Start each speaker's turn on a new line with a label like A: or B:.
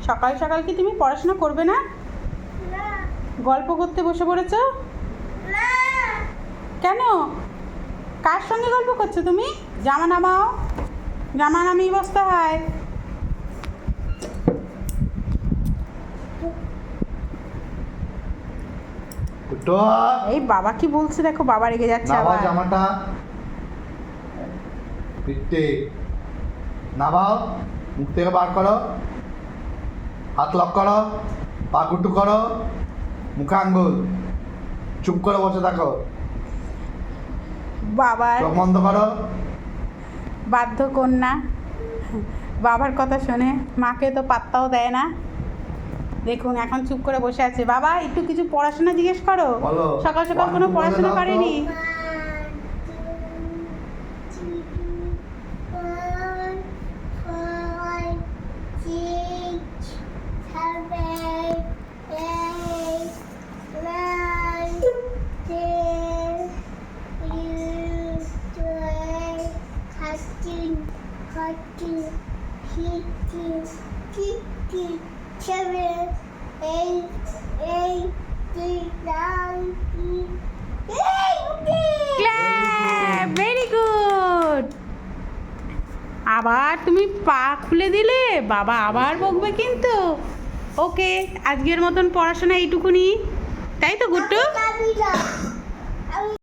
A: সকাল সকাল কি তুমি পড়াশোনা করবে না? গল্প করতে বসে পড়েছো? কেন? কার সঙ্গে গল্প করছো তুমি? জামা নামাও, জামা নামিয়ে বসতে হয়। এই বাবা কি বলছে দেখো, বাবা রেগে যাচ্ছে আবার।
B: জামাটা পিঠে নামাও, মুখ থেকে বার করো, হাত লক করো, পা গুটু করো, মুখে আঙ্গুল, চুপ করে বসে থাকো,
A: বাবার
B: চোখ বন্ধ করো।
A: বাধ্য কন্যা বাবার কথা শোনে, মাকে তো পাত্তাও দেয় না। দেখুন এখন চুপ করে বসে আছে। বাবা একটু কিছু পড়াশোনা জিজ্ঞেস করো।
B: বলো।
A: সকাল সকাল কোনো পড়াশোনা
B: দাও তো।
A: করেনি। Very good. আবার তুমি পা খুলে দিলে, বাবা আবার বকবে কিন্তু। ওকে, আজকের মতন পড়াশোনা এইটুকুনি, তাই তো গুট্টু?